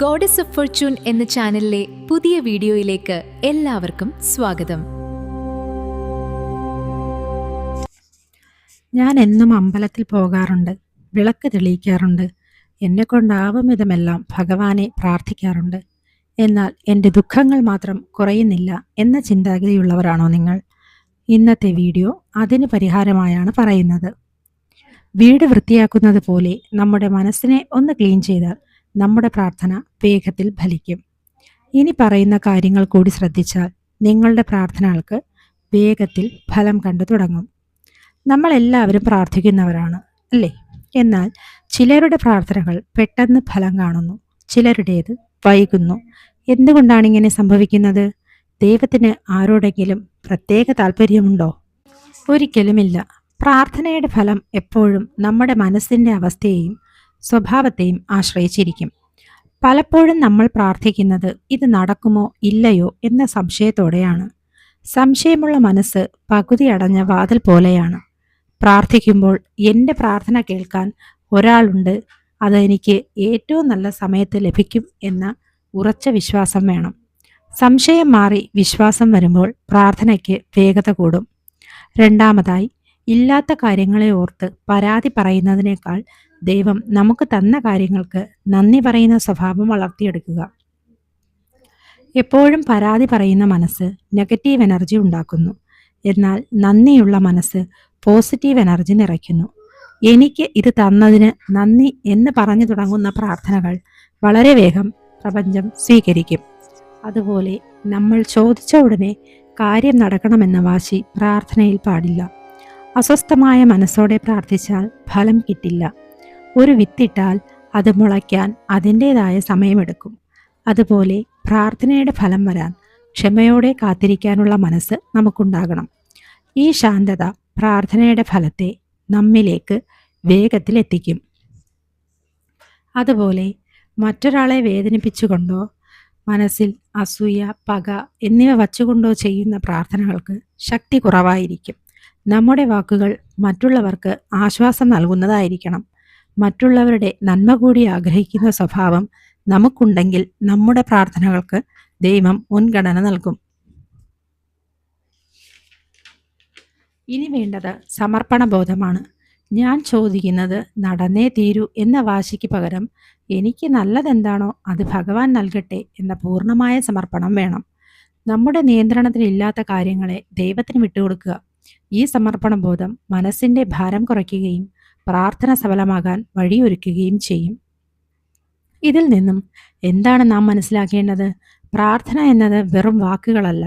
Goddess of Fortune എന്ന ചാനലിലെ പുതിയ വീഡിയോയിലേക്ക് എല്ലാവർക്കും സ്വാഗതം. ഞാൻ എന്നും അമ്പലത്തിൽ പോകാറുണ്ട്, വിളക്ക് തെളിയിക്കാറുണ്ട്, എന്നെ കൊണ്ടാവും വിധമെല്ലാം ഭഗവാനെ പ്രാർത്ഥിക്കാറുണ്ട്. എന്നാൽ എൻ്റെ ദുഃഖങ്ങൾ മാത്രം കുറയുന്നില്ല എന്ന ചിന്താഗതിയുള്ളവരാണോ നിങ്ങൾ? ഇന്നത്തെ വീഡിയോ അതിന് പരിഹാരമായാണ് പറയുന്നത്. വീട് വൃത്തിയാക്കുന്നത് പോലെ നമ്മുടെ മനസ്സിനെ ഒന്ന് ക്ലീൻ ചെയ്താൽ നമ്മുടെ പ്രാർത്ഥന വേഗത്തിൽ ഫലിക്കും. ഇനി പറയുന്ന കാര്യങ്ങൾ കൂടി ശ്രദ്ധിച്ചാൽ നിങ്ങളുടെ പ്രാർത്ഥനകൾക്ക് വേഗത്തിൽ ഫലം കണ്ടു തുടങ്ങും. നമ്മളെല്ലാവരും പ്രാർത്ഥിക്കുന്നവരാണ്, അല്ലേ? എന്നാൽ ചിലരുടെ പ്രാർത്ഥനകൾ പെട്ടെന്ന് ഫലം കാണുന്നു, ചിലരുടേത് വൈകുന്നു. എന്തുകൊണ്ടാണ് ഇങ്ങനെ സംഭവിക്കുന്നത്? ദൈവത്തിന് ആരോടെങ്കിലും പ്രത്യേക താല്പര്യമുണ്ടോ? ഒരിക്കലുമില്ല. പ്രാർത്ഥനയുടെ ഫലം എപ്പോഴും നമ്മുടെ മനസ്സിൻ്റെ അവസ്ഥയെയും സ്വഭാവത്തെയും ആശ്രയിച്ചിരിക്കും. പലപ്പോഴും നമ്മൾ പ്രാർത്ഥിക്കുന്നത് ഇത് നടക്കുമോ ഇല്ലയോ എന്ന സംശയത്തോടെയാണ്. സംശയമുള്ള മനസ്സ് പകുതി അടഞ്ഞ വാതിൽ പോലെയാണ്. പ്രാർത്ഥിക്കുമ്പോൾ എൻ്റെ പ്രാർത്ഥന കേൾക്കാൻ ഒരാളുണ്ട്, അത് എനിക്ക് ഏറ്റവും നല്ല സമയത്ത് ലഭിക്കും എന്ന ഉറച്ച വിശ്വാസം വേണം. സംശയം മാറി വിശ്വാസം വരുമ്പോൾ പ്രാർത്ഥനയ്ക്ക് വേഗത കൂടും. രണ്ടാമതായി, ഇല്ലാത്ത കാര്യങ്ങളെ ഓർത്ത് പരാതി പറയുന്നതിനേക്കാൾ ദൈവം നമുക്ക് തന്ന കാര്യങ്ങൾക്ക് നന്ദി പറയുന്ന സ്വഭാവം വളർത്തിയെടുക്കുക. എപ്പോഴും പരാതി പറയുന്ന മനസ്സ് നെഗറ്റീവ് എനർജി ഉണ്ടാക്കുന്നു. എന്നാൽ നന്ദിയുള്ള മനസ്സ് പോസിറ്റീവ് എനർജി നിറയ്ക്കുന്നു. എനിക്ക് ഇത് തന്നതിന് നന്ദി എന്ന് പറഞ്ഞു തുടങ്ങുന്ന പ്രാർത്ഥനകൾ വളരെ വേഗം പ്രപഞ്ചം സ്വീകരിക്കും. അതുപോലെ നമ്മൾ ചോദിച്ച ഉടനെ കാര്യം നടക്കണമെന്ന വാശി പ്രാർത്ഥനയിൽ പാടില്ല. അസ്വസ്ഥമായ മനസ്സോടെ പ്രാർത്ഥിച്ചാൽ ഫലം കിട്ടില്ല. ഒരു വിത്തിട്ടാൽ അത് മുളയ്ക്കാൻ അതിൻ്റെതായ സമയമെടുക്കും. അതുപോലെ പ്രാർത്ഥനയുടെ ഫലം വരാൻ ക്ഷമയോടെ കാത്തിരിക്കാനുള്ള മനസ്സ് നമുക്കുണ്ടാകണം. ഈ ശാന്തത പ്രാർത്ഥനയുടെ ഫലത്തെ നമ്മിലേക്ക് വേഗത്തിലെത്തിക്കും. അതുപോലെ മറ്റൊരാളെ വേദനിപ്പിച്ചുകൊണ്ടോ മനസ്സിൽ അസൂയ, പക എന്നിവ വച്ചുകൊണ്ടോ ചെയ്യുന്ന പ്രാർത്ഥനകൾക്ക് ശക്തി കുറവായിരിക്കും. നമ്മുടെ വാക്കുകൾ മറ്റുള്ളവർക്ക് ആശ്വാസം നൽകുന്നതായിരിക്കണം. മറ്റുള്ളവരുടെ നന്മ കൂടി ആഗ്രഹിക്കുന്ന സ്വഭാവം നമുക്കുണ്ടെങ്കിൽ നമ്മുടെ പ്രാർത്ഥനകൾക്ക് ദൈവം മുൻഗണന നൽകും. ഇനി വേണ്ടത് സമർപ്പണ ബോധമാണ്. ഞാൻ ചോദിക്കുന്നത് നടന്നേ തീരൂ എന്ന വാശിക്ക് പകരം എനിക്ക് നല്ലതെന്താണോ അത് ഭഗവാൻ നൽകട്ടെ എന്ന പൂർണ്ണമായ സമർപ്പണം വേണം. നമ്മുടെ നിയന്ത്രണത്തിലില്ലാത്ത കാര്യങ്ങളെ ദൈവത്തിന് വിട്ടുകൊടുക്കുക. ഈ സമർപ്പണ ബോധം മനസ്സിൻ്റെ ഭാരം കുറയ്ക്കുകയും പ്രാർത്ഥന സഫലമാകാൻ വഴിയൊരുക്കുകയും ചെയ്യും. ഇതിൽ നിന്നും എന്താണ് നാം മനസ്സിലാക്കേണ്ടത്? പ്രാർത്ഥന എന്നത് വെറും വാക്കുകളല്ല,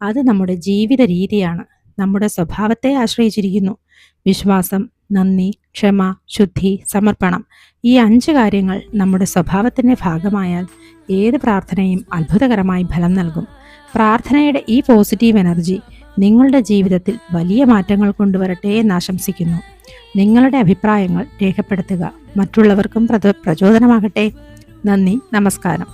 അത് നമ്മുടെ ജീവിത രീതിയാണ്, നമ്മുടെ സ്വഭാവത്തെ ആശ്രയിച്ചിരിക്കുന്നു. വിശ്വാസം, നന്ദി, ക്ഷമ, ശുദ്ധി, സമർപ്പണം, ഈ 5 കാര്യങ്ങൾ നമ്മുടെ സ്വഭാവത്തിൻ്റെ ഭാഗമായാൽ ഏത് പ്രാർത്ഥനയും അത്ഭുതകരമായി ഫലം നൽകും. പ്രാർത്ഥനയുടെ ഈ പോസിറ്റീവ് എനർജി നിങ്ങളുടെ ജീവിതത്തിൽ വലിയ മാറ്റങ്ങൾ കൊണ്ടുവരട്ടെ എന്ന് ആശംസിക്കുന്നു. നിങ്ങളുടെ അഭിപ്രായങ്ങൾ രേഖപ്പെടുത്തുക. മറ്റുള്ളവർക്കും പ്രചോദനമാകട്ടെ. നന്ദി, നമസ്കാരം.